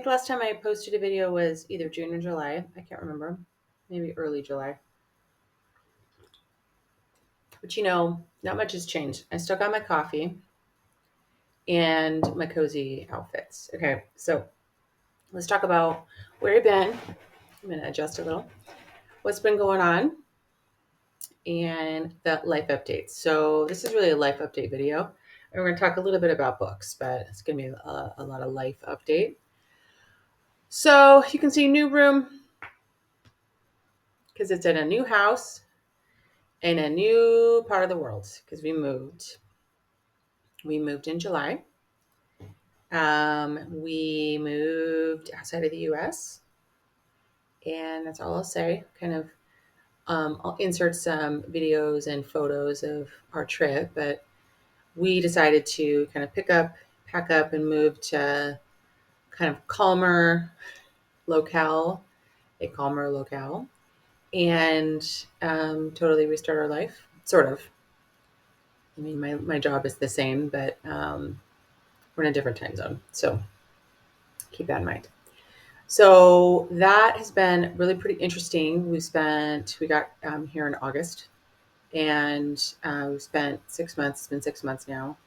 think last time I posted a video was either June or July. I can't remember. Maybe early July. But not much has changed. I still got my coffee and my cozy outfits. Okay, so let's talk about where I've been. I'm going to adjust a little. What's been going on and the life updates. So this is really a life update video. And we're going to talk a little bit about books, but it's going to be a lot of life update. So you can see new room because it's in a new house in a new part of the world because we moved. We moved in July. We moved outside of the U.S. And that's all I'll say. I'll insert some videos and photos of our trip, but we decided to kind of pack up, and move to kind of a calmer locale, and totally restart our life, sort of. I mean, my job is the same, but we're in a different time zone. So keep that in mind. So that has been really pretty interesting. We got here in August, and we spent 6 months. It's been 6 months now.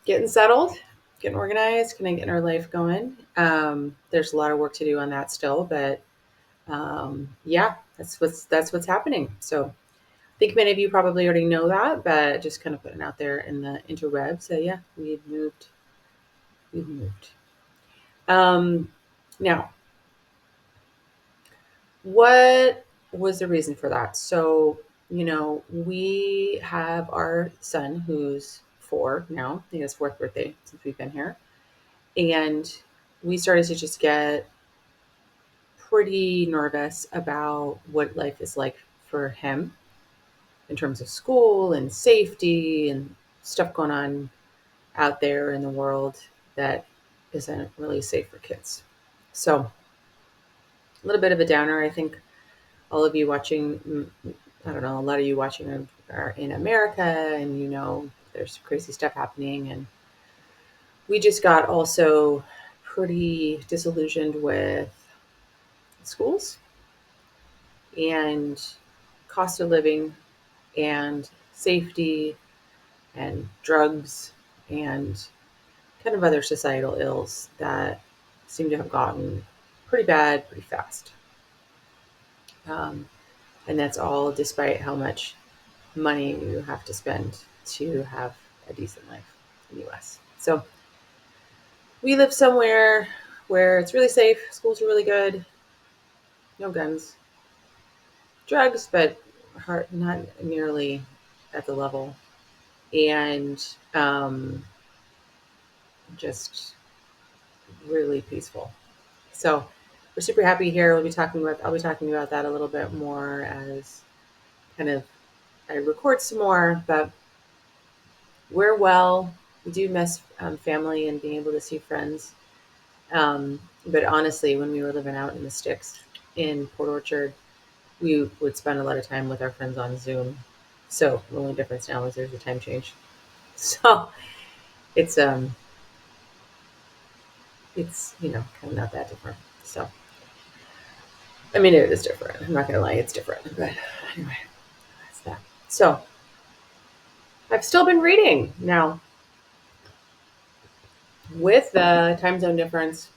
Getting settled, getting organized, getting our life going. There's a lot of work to do on that still, but yeah, that's what's happening. So I think many of you probably already know that, but just kind of putting it out there in the interweb. So yeah, we've moved. We've moved. Now, what was the reason for that? So, we have our son who's 4 now. I think his 4th birthday since we've been here. And we started to just get pretty nervous about what life is like for him in terms of school and safety and stuff going on out there in the world that isn't really safe for kids. So, a little bit of a downer. I think all of you watching, I don't know, a lot of you watching are in America, and there's crazy stuff happening. And we just got also pretty disillusioned with schools and cost of living and safety and drugs and kind of other societal ills that seem to have gotten pretty bad pretty fast. And that's all despite how much money you have to spend to have a decent life in the US. So we live somewhere where it's really safe, schools are really good, no guns, drugs, but not nearly at the level, and just really peaceful. So we're super happy here. I'll be talking about that a little bit more as kind of I record some more, but we're well. We do miss family and being able to see friends. But honestly, when we were living out in the sticks in Port Orchard, we would spend a lot of time with our friends on Zoom. So the only difference now is there's a time change. So it's kind of not that different. So I mean, it is different. I'm not gonna lie, it's different. But anyway, that's that. So I've still been reading now with the time zone difference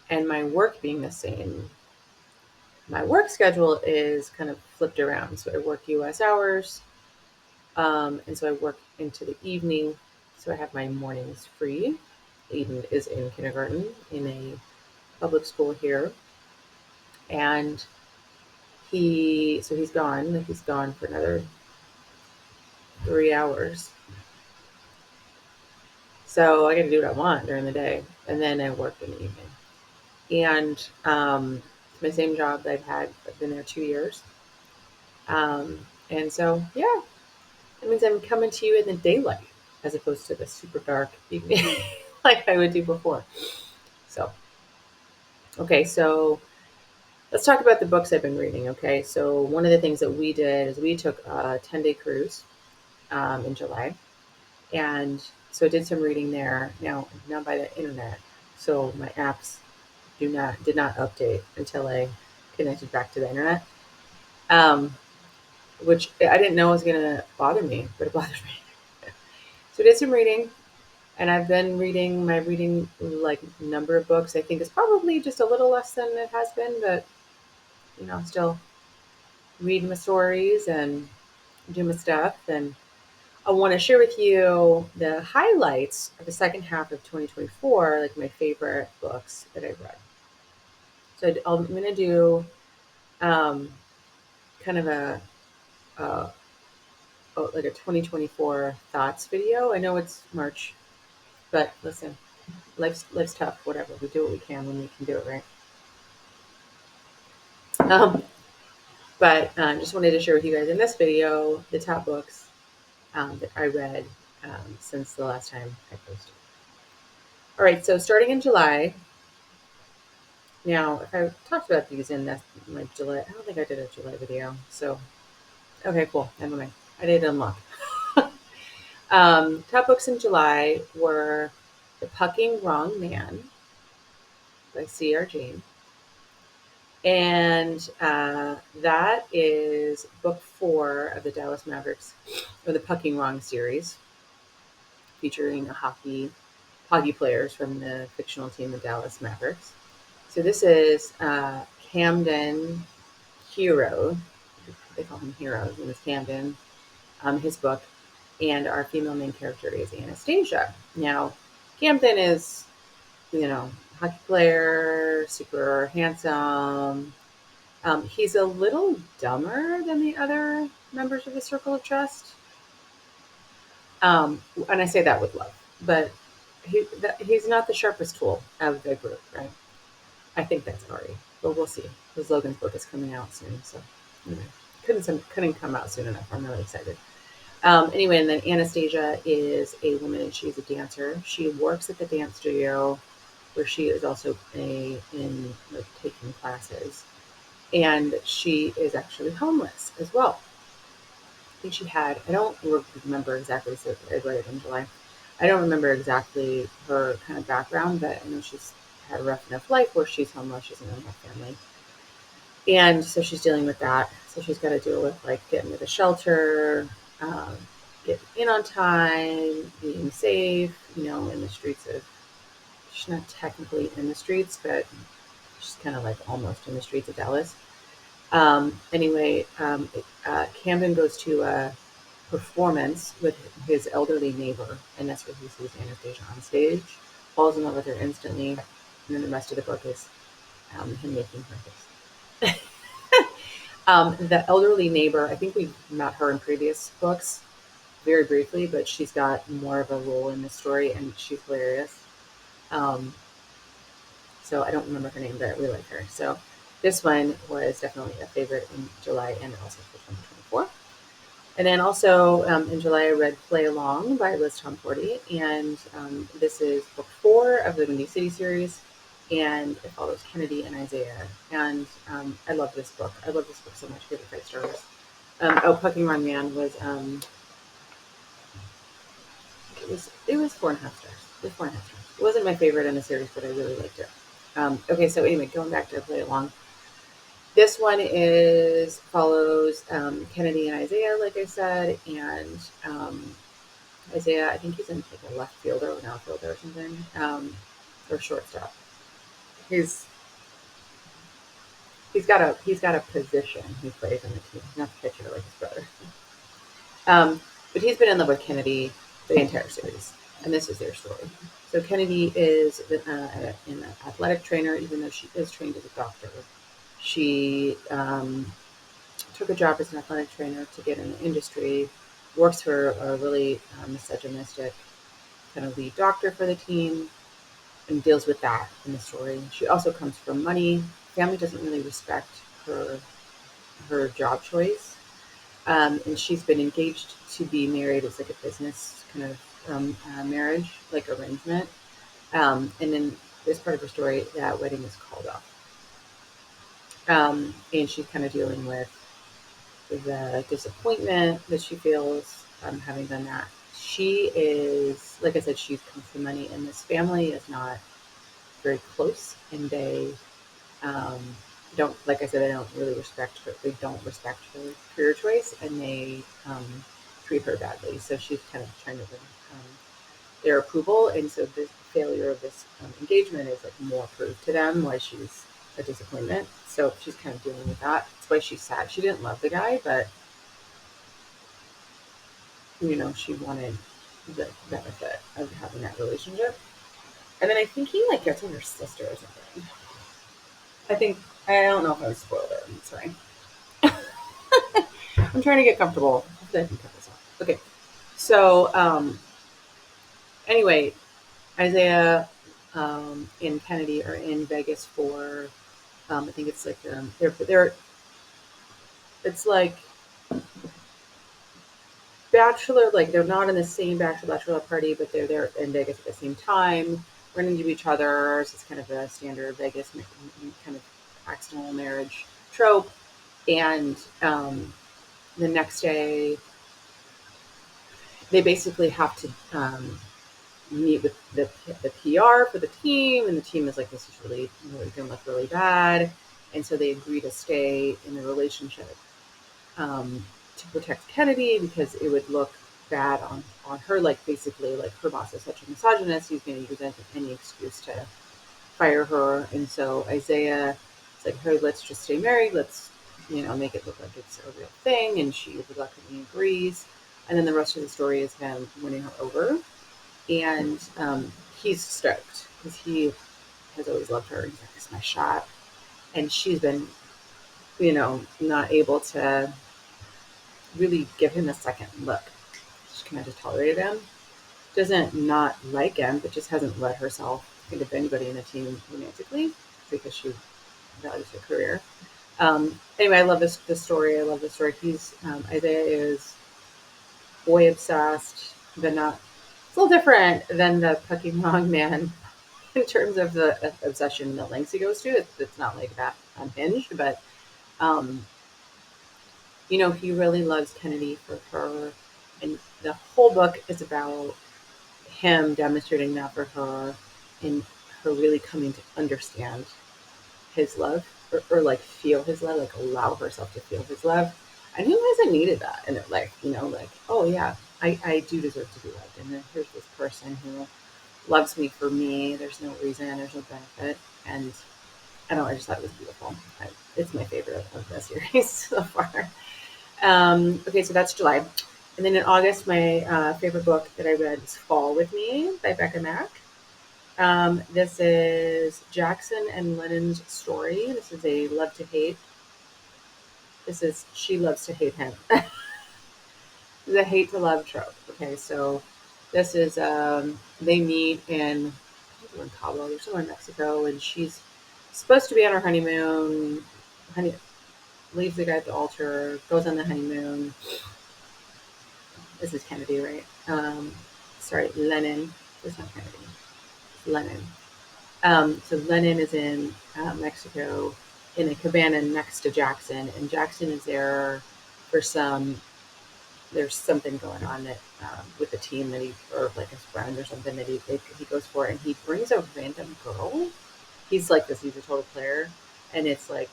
and my work being the same. My work schedule is kind of flipped around. So I work US hours, and so I work into the evening. So I have my mornings free. Aiden is in kindergarten in a public school here, and he's gone. He's gone for another 3 hours. So I get to do what I want during the day, and then I work in the evening. And it's my same job that I've been there 2 years. And so, yeah, that means I'm coming to you in the daylight as opposed to the super dark evening like I would do before. So, okay, so let's talk about the books I've been reading. Okay, so one of the things that we did is we took a 10-day cruise in July. And so I did some reading there now by the internet. so my apps did not update until I connected back to the internet. Um, which I didn't know was gonna bother me, but it bothered me. So I did some reading, and I've been reading my reading like number of books. I think it's probably just a little less than it has been, but still reading my stories and doing my stuff. And I want to share with you the highlights of the second half of 2024, like my favorite books that I've read. So I'm going to do um, kind of a like a 2024 thoughts video. I know it's March, but listen, life's tough. Whatever, we do what we can when we can do it, right? Um, but just wanted to share with you guys in this video the top books that I read since the last time I posted. All right, so starting in July. Now, if I talked about these in my July, I don't think I did a July video. So, okay, cool. Never mind. I did unlock. Top books in July were The Pucking Wrong Man by C.R. James. And that is book 4 of the Dallas Mavericks, or the Pucking Wrong series, featuring hockey players from the fictional team, the Dallas Mavericks. So this is Camden Hero. They call him Hero. His name is Camden. His book, and our female main character is Anastasia. Now, Camden is, hockey player, super handsome. He's a little dumber than the other members of the Circle of Trust. And I say that with love, but he's not the sharpest tool of the group, right? I think that's Ari, but we'll see. Because Logan's book is coming out soon, so couldn't come out soon enough. I'm really excited. Anyway, and then Anastasia is a woman, and she's a dancer. She works at the dance studio, where she is also in like taking classes, and she is actually homeless as well. I think she had. I don't remember exactly. So I read it in July. I don't remember exactly her kind of background, but I know she's had a rough enough life where she's homeless. She doesn't really have family, and so she's dealing with that. So she's got to deal with like getting to the shelter, um, getting in on time, being safe, in the streets of. She's not technically in the streets, but she's kind of like almost in the streets of Dallas. Anyway, Camden goes to a performance with his elderly neighbor, and that's where he sees Anastasia on stage, falls in love with her instantly, and then the rest of the book is him making her kiss. The elderly neighbor, I think we've met her in previous books very briefly, but she's got more of a role in this story, and she's hilarious. So I don't remember her name, but I really like her. So this one was definitely a favorite in July and also for 2024. And then also in July, I read Play Along by Liz Tomforty, and this is book 4 of the Windy City series, and it follows Kennedy and Isaiah. And I love this book. I love this book so much. I give it 5 stars. Pucking Wrong Man was it was 4.5 stars. It was 4.5 stars. It wasn't my favorite in the series, but I really liked it. Okay, so anyway, going back to Play Along. This one follows Kennedy and Isaiah, like I said, and Isaiah, I think he's in like a left fielder or an outfielder or something, or shortstop. He's got a position he plays on the team, not the pitcher like his brother. But he's been in love with Kennedy the entire series, and this is their story. So Kennedy is an athletic trainer, even though she is trained as a doctor. She took a job as an athletic trainer to get in the industry, works for a really misogynistic kind of lead doctor for the team, and deals with that in the story. She also comes from money. Family doesn't really respect her job choice. And she's been engaged to be married. It's like a business kind of marriage, like arrangement. And then this part of her story, that wedding is called off. And she's kind of dealing with the disappointment that she feels having done that. She is, like I said, she's comes from money, and this family is not very close, and they um, don't, like I said, they don't really respect her. They don't respect her career choice, and they treat her badly. So she's kind of trying to win their approval, and so the failure of this engagement is like more proof to them why she's a disappointment. So she's kind of dealing with that. That's why she's sad. She didn't love the guy, but she wanted the benefit of having that relationship. And then I think he like gets with her sister or something. I think I don't know if I was spoiled it. I'm sorry. I'm trying to get comfortable. Hopefully I can cut this off. Okay. So anyway, Isaiah and Kennedy are in Vegas for I think it's like they're it's like bachelor, like they're not in the same bachelor party, but they're there in Vegas at the same time, running into each other. So it's kind of a standard Vegas kind of accidental marriage trope. And the next day, they basically have to meet with the PR for the team, and the team is like, this is really going to look really bad, and so they agree to stay in the relationship to protect Kennedy because it would look bad on her. Like basically, like her boss is such a misogynist, he's going to use any excuse to fire her, and so Isaiah is like, hey, let's just stay married. Let's make it look like it's a real thing, and she reluctantly agrees. And then the rest of the story is him winning her over, and he's stoked because he has always loved her. He's like, "This is my shot," and she's been, not able to really give him a second look. She kind of just tolerated him. Doesn't not like him, but just hasn't let herself think of anybody in the team romantically because she values her career. Anyway, I love this story. I love this story. Isaiah is boy obsessed, but not. It's a little different than the Pokemon man in terms of the obsession, the lengths he goes to. It's not like that unhinged, but um, he really loves Kennedy for her, and the whole book is about him demonstrating that for her, and her really coming to understand his love, or like feel his love, like allow herself to feel his love. And who hasn't needed that in their life? Like, oh yeah, I do deserve to be loved, and then here's this person who loves me for me. There's no reason, there's no benefit, and I don't know. I just thought it was beautiful. It's my favorite of the series so far. Okay, so that's July. And then in August, my favorite book that I read was Fall with Me by Becca Mack. This is Jackson and Lennon's story. This is a love to hate. This is she loves to hate him. The hate to love trope. Okay, so this is they meet in Cabo, they're somewhere in Mexico, and she's supposed to be on her honeymoon. Honey leaves the guy at the altar, goes on the honeymoon. This is Kennedy, right? Sorry, Lennon. It's not Kennedy. It's Lennon. So Lennon is in Mexico in a cabana next to Jackson, and Jackson is there for there's something going on that with the team that or like his friend or something that he goes for, and he brings a random girl. He's like this. He's a total player, and it's like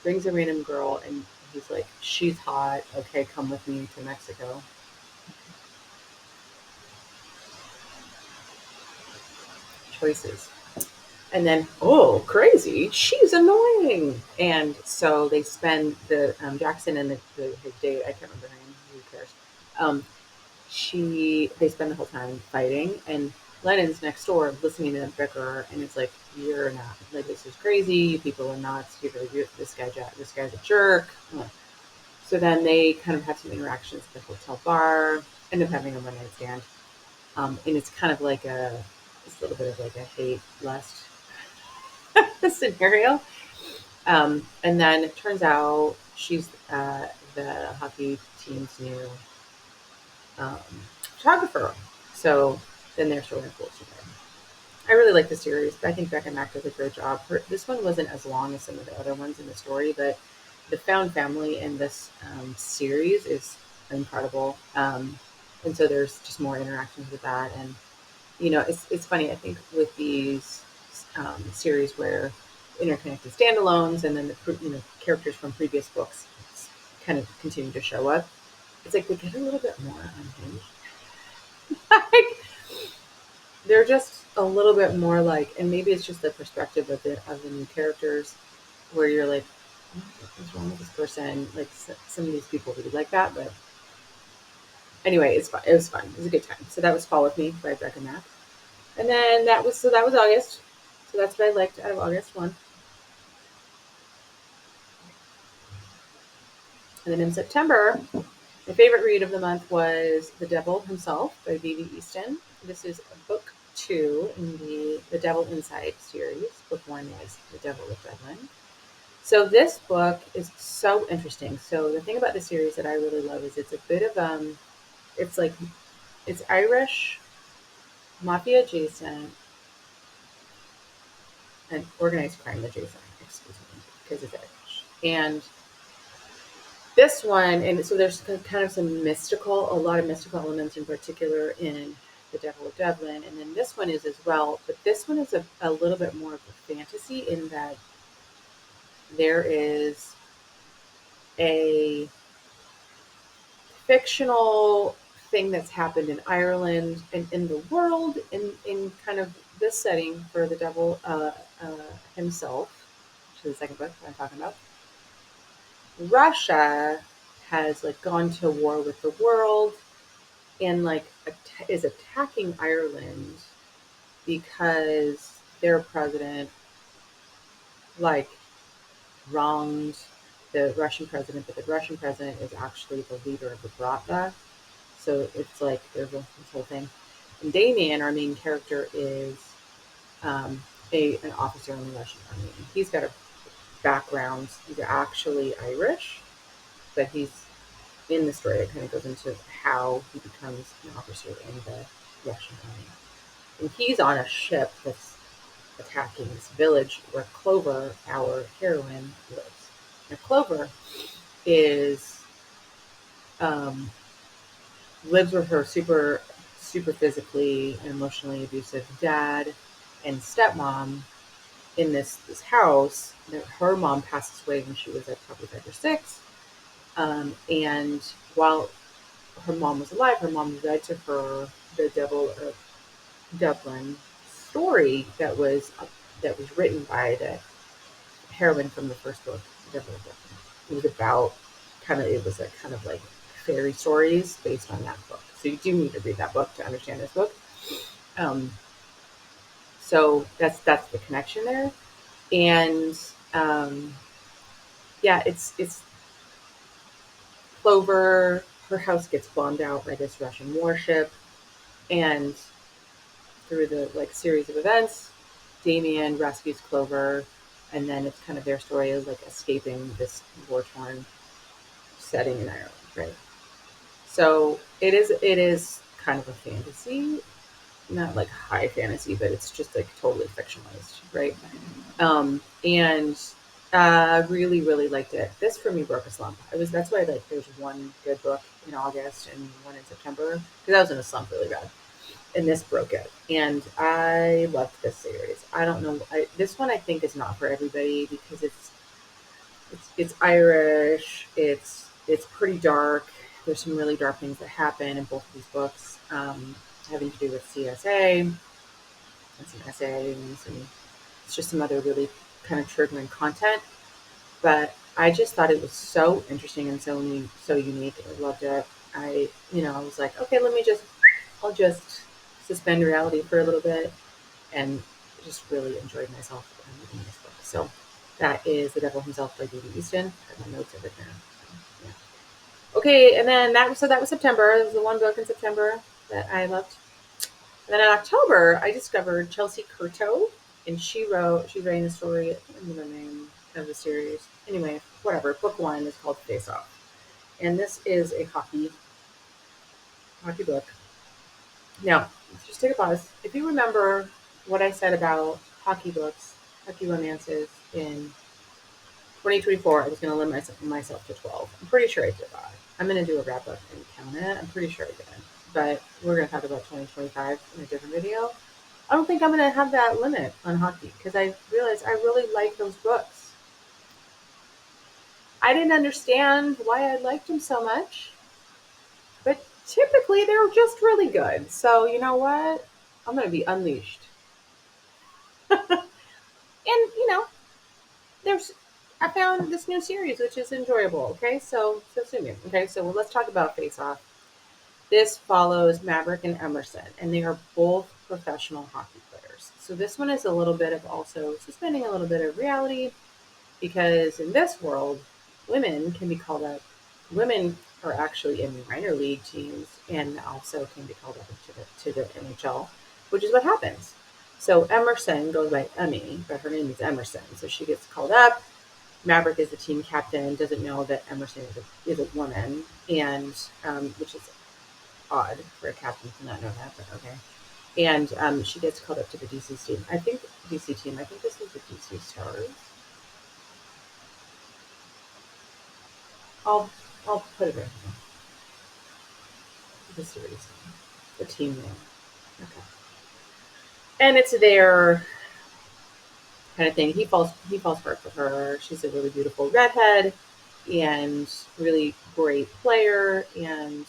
brings a random girl, and he's like, she's hot. Okay, come with me to Mexico. Choices. And then, oh, crazy, she's annoying. And so they spend Jackson and his date, I can't remember her name, who cares? Um, they spend the whole time fighting, and Lennon's next door listening to them bicker, and it's like, you're not, like, this is crazy, you people are nuts, this guy's a jerk. So then they kind of have some interactions at the hotel bar, end up having a one night stand. And it's kind of like it's a little bit of like a hate lust scenario. And then it turns out she's the hockey team's new um, photographer. So then they're sort of cool together. I really like the series. I think Becca Mack does a great job. This one wasn't as long as some of the other ones in the story, but the found family in this series is incredible. And so there's just more interactions with that. And it's funny. I think with these series where interconnected standalones and then the characters from previous books kind of continue to show up. It's like they get a little bit more unhinged. Like they're just a little bit more like, and maybe it's just the perspective of the new characters, where you're like, what is wrong with this person? Like some of these people really like that, but anyway, it's fun. It was fun. It was a good time. So that was Fall with Me by Becca Mack, and then that was August. So that's what I liked out of August one. And then in September, my favorite read of the month was The Devil Himself by V.V. Easton. This is book 2 in the Devil Inside series. Book 1 was The Devil of Dublin. So this book is so interesting. So the thing about the series that I really love is it's a bit of it's like it's Irish, mafia adjacent, and organized crime adjacent. Excuse me, because it's Irish. And this one, and so there's kind of a lot of mystical elements in particular in The Devil of Dublin, and then this one is as well. But this one is a little bit more of a fantasy in that there is a fictional thing that's happened in Ireland and in the world in kind of this setting for the devil himself, which is the second book I'm talking about. Russia has like gone to war with the world and like is attacking Ireland because their president like wronged the Russian president, but the Russian president is actually the leader of the Bratva. So it's like there's this whole thing. And Damien, our main character, is an officer in the Russian army. And he's got a background. He's actually Irish, but he's in the story. It kind of goes into how he becomes an officer in the Russian army. And he's on a ship that's attacking this village where Clover, our heroine, lives. Now, Clover is um, lives with her super physically and emotionally abusive dad and stepmom in this house. Her mom passes away when she was like probably 5 or 6, and while her mom was alive, her mom read to her the Devil of Dublin story that was written by the heroine from the first book, Devil of Dublin. It was about it was a kind of like fairy stories based on that book. So you do need to read that book to understand this book. Um, so that's the connection there, and yeah, it's Clover. Her house gets bombed out by this Russian warship, and through the like series of events, Damien rescues Clover, and then it's kind of their story of like escaping this war torn setting in Ireland, right? So it is kind of a fantasy, not like high fantasy, but it's just like totally fictionalized, right? And really, really liked it. This for me broke a slump. That's why like there's one good book in August and one in September because I was in a slump really bad, and this broke it. And I loved this series. I don't know. This one I think is not for everybody because it's Irish. It's pretty dark. There's some really dark things that happen in both of these books, having to do with CSA and some SA and it's just some other really kind of triggering content. But I just thought it was so interesting and so unique. I loved it. I was like, okay, I'll just suspend reality for a little bit and just really enjoyed myself reading this book. So that is The Devil Himself by Judy Easton. I have my notes of it there. So, yeah. Okay, and then that was September. It was the one book in September that I loved. And then in October, I discovered Chelsea Curto, and she's writing the story. I can't remember the name of the series. Anyway, whatever. Book 1 is called Face Off, and this is a hockey book. Now, let's just take a pause. If you remember what I said about hockey books, hockey romances in 2024, I was going to limit myself to 12. I'm pretty sure I did that. I'm going to do a wrap up and count it. I'm pretty sure I did. But we're going to talk about 2025 in a different video. I don't think I'm going to have that limit on hockey because I realized I really like those books. I didn't understand why I liked them so much, but typically they're just really good. So you know what? I'm going to be unleashed. And you know, there's I found this new series which is enjoyable. Okay, so sue me. Okay, so let's talk about Face Off. This follows Maverick and Emerson, and they are both professional hockey players. So this one is a little bit of also suspending a little bit of reality because in this world, women can be called up. Women are actually in minor league teams and also can be called up to the NHL, which is what happens. So Emerson goes by Emmy, but her name is Emerson. So she gets called up. Maverick is the team captain, doesn't know that Emerson is a woman, and which is odd for a captain to not know that, but okay. And she gets called up to the DC team. I think this is the DC Stars. I'll I'll put it in here. The series name, the team name. Okay. And it's their kind of thing. He falls for her. She's a really beautiful redhead and really great player, and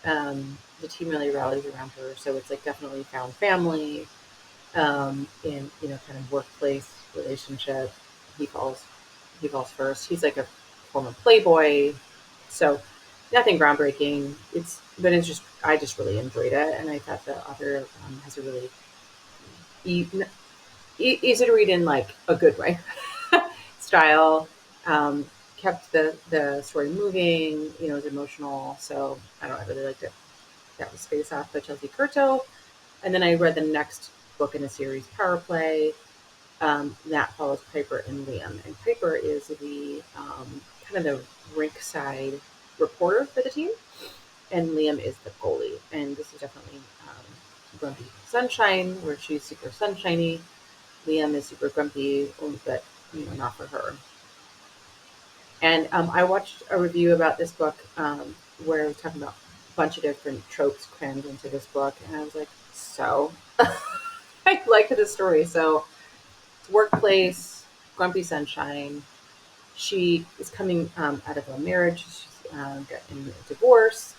the team really rallies around her. So it's like definitely found family, in kind of workplace relationship. He falls he falls first. He's like a former playboy, so nothing groundbreaking. It's just I just really enjoyed it, and I thought the author has a really e- easy to read in like a good way style. Um, Kept the story moving. It was emotional, so I don't know. I really liked it. That was Face Off by Chelsea Curto, and then I read the next book in the series, Power Play. That follows Piper and Liam, and Piper is the kind of the rink side reporter for the team, and Liam is the goalie. And this is definitely Grumpy Sunshine, where she's super sunshiny. Liam is super grumpy, but not for her. And I watched a review about this book where it was talking about a bunch of different tropes crammed into this book, and I was like, so I liked the story. So workplace, grumpy sunshine. She is coming out of a marriage. She's getting a divorce.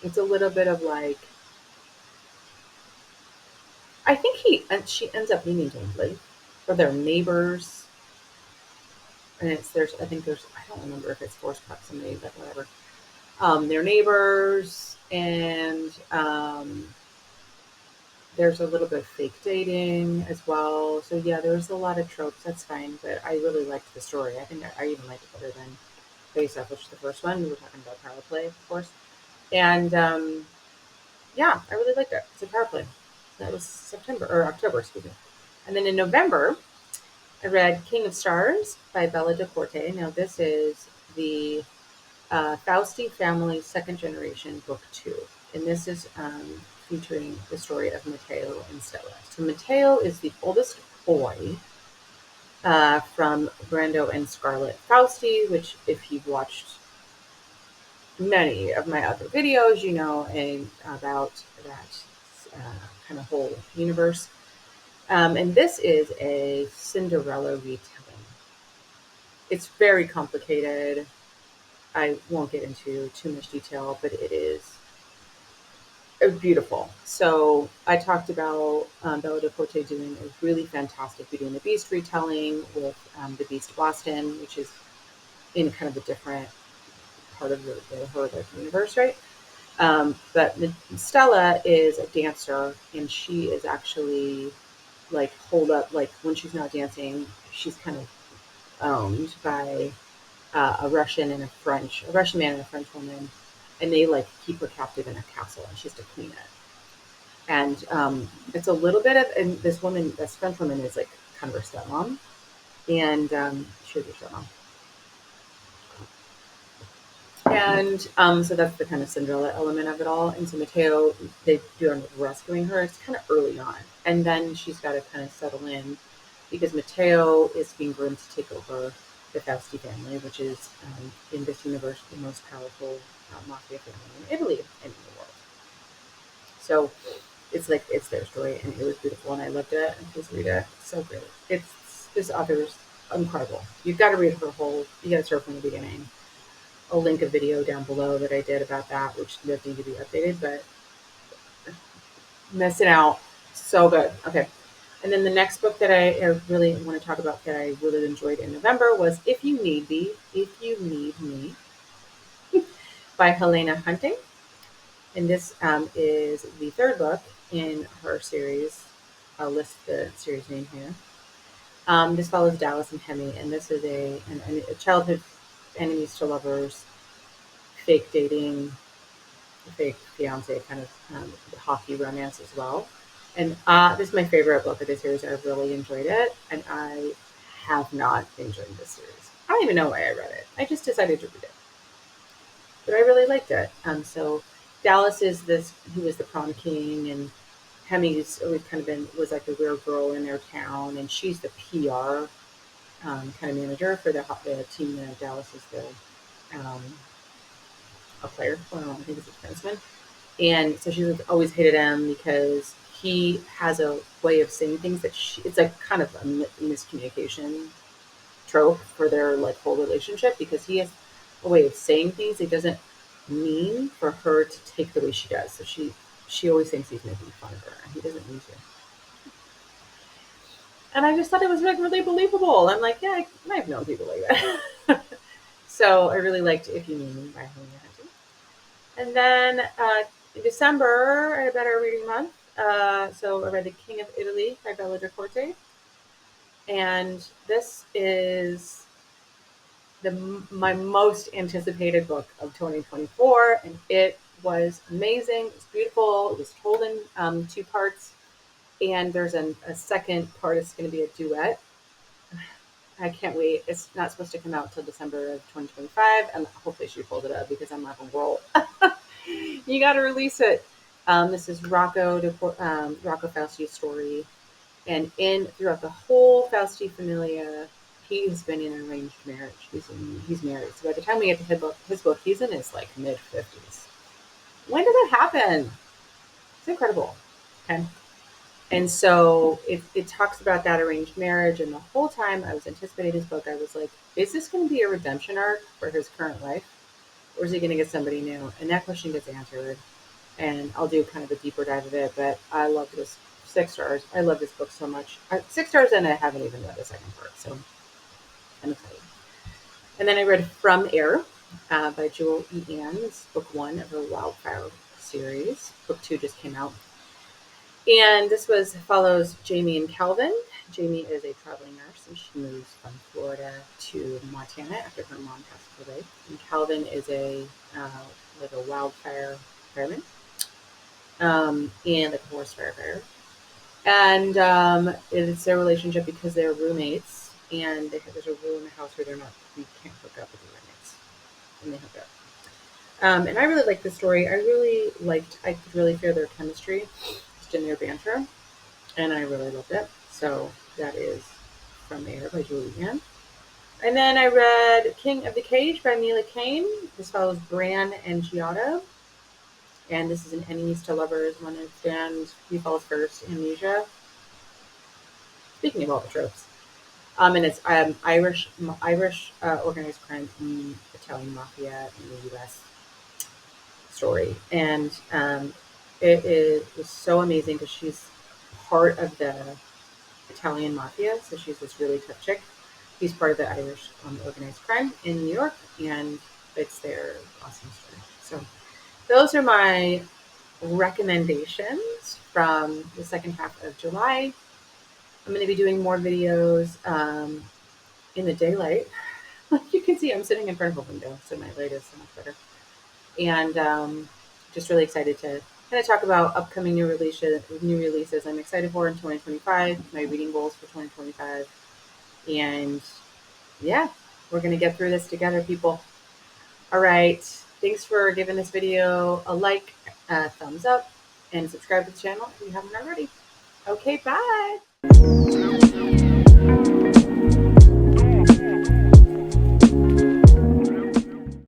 It's a little bit of like I think she ends up meeting Dingley, or their neighbors, and it's there's I think there's I don't remember if it's forced proximity, but whatever. Their neighbors, and there's a little bit of fake dating as well. So yeah, there's a lot of tropes. That's fine, but I really liked the story. I think I even liked it better than Face Off, which is the first one. We were talking about Power Play, of course, and yeah, I really liked it. It's a Power Play. That was September or October, excuse me. And then in November, I read King of Stars by Bella DeCorte. Now this is the Fausti family second generation book two, and this is featuring the story of Matteo and Stella. So Matteo is the oldest boy from Brando and Scarlett Fausti, which if you've watched many of my other videos, and about that kind of whole universe. And this is a Cinderella retelling. It's very complicated. I won't get into too much detail, but it is beautiful. So I talked about Bella DeCorte doing a really fantastic Beauty and the Beast retelling with the Beast Boston, which is in kind of a different part of the horror universe, right? But Stella is a dancer, and she is actually like hold up, like when she's not dancing, she's kind of owned by a Russian man and a French woman, and they like keep her captive in a castle, and she has to clean it. And it's a little bit of, and this woman, this French woman, is like kind of her stepmom, and she was her stepmom. And so that's the kind of Cinderella element of it all. And so Mateo, they do end up rescuing her. It's kind of early on. And then she's got to kind of settle in because Mateo is being groomed to take over the Fausti family, which is, in this universe, the most powerful mafia family in Italy and in the world. So it's their story, and it was beautiful, and I loved it. And please read it. It's so great. It's this author's incredible. You've got to read her whole. You got to start from the beginning. I'll link a video down below that I did about that, which does need to be updated, but missing out, so good. Okay, and then the next book that I really want to talk about that I really enjoyed in November was If You Need Me by Helena Hunting. And this is the third book in her series. I'll list the series name here. This follows Dallas and Hemi, and this is a childhood enemies to lovers, fake dating, fake fiance kind of hockey romance as well. And this is my favorite book of the series. I really enjoyed it, and I have not enjoyed this series. I don't even know why I read it. I just decided to read it, but I really liked it. So Dallas is this who was the prom king, and Hemi's always kind of was like the weird girl in their town, and she's the PR kind of manager for the team. That Dallas is um, a player. Well, I think he's a defenseman. And so she always hated him because he has a way of saying things that it's like kind of a miscommunication trope for their like whole relationship, because he has a way of saying things he doesn't mean for her to take the way she does. So she always thinks he's making fun of her, and he doesn't mean to. And I just thought it was like really believable. I'm like, yeah, I've known people like that. So I really liked If You Need Me by Helena Hunting. And then in December, I had a better reading month. So I read The King of Italy by Bella de Corte. And this is my most anticipated book of 2024. And it was amazing. It was beautiful. It was told in 2 parts. And there's a second part. It's going to be a duet. I can't wait. It's not supposed to come out till December of 2025. And hopefully she pulls it up, because I'm like, roll. You got to release it. This is Rocco Fausti's story, and throughout the whole Fausti familia, he's been in an arranged marriage. He's married. So by the time we get to his book, he's in his like mid-50s. When did that happen? It's incredible. Okay. And so it talks about that arranged marriage, and the whole time I was anticipating his book, I was like, is this going to be a redemption arc for his current life, or is he going to get somebody new? And that question gets answered, and I'll do kind of a deeper dive of it. But I love this. 6 stars. I love this book so much. 6 stars, and I haven't even read the second part, so I'm excited. And then I read From Air by Jewel E. Ann. It's book 1 of her Wildfire series. Book 2 just came out. And this follows Jamie and Calvin. Jamie is a traveling nurse, and she moves from Florida to Montana after her mom passed away. And Calvin is like a wildfire fireman, and like a forest firefighter. And it's their relationship because they're roommates, and there's a rule in the house where you can't hook up with your roommates, and they hook up. And I really liked the story. I could really feel their chemistry just in their banter, and I really loved it. So that is From Air by Julie Ann. And then I read King of the Cage by Mila Cain. This follows Bran and Giada. And this is an enemies to lovers one of Dan's he falls first, Amnesia. Speaking of all the tropes. And it's Irish organized crime and Italian mafia in the U.S. story. And it was so amazing because she's part of the Italian mafia. So she's this really tough chick. He's part of the Irish organized crime in New York, and it's their awesome story. So those are my recommendations from the second half of July. I'm going to be doing more videos in the daylight. Like you can see, I'm sitting in front of a window, so my light is so much better. And just really excited to kind of talk about upcoming new releases I'm excited for in 2025, my reading goals for 2025. And yeah, we're going to get through this together, people. All right. Thanks for giving this video a like, thumbs up, and subscribe to the channel if you haven't already. Okay, bye.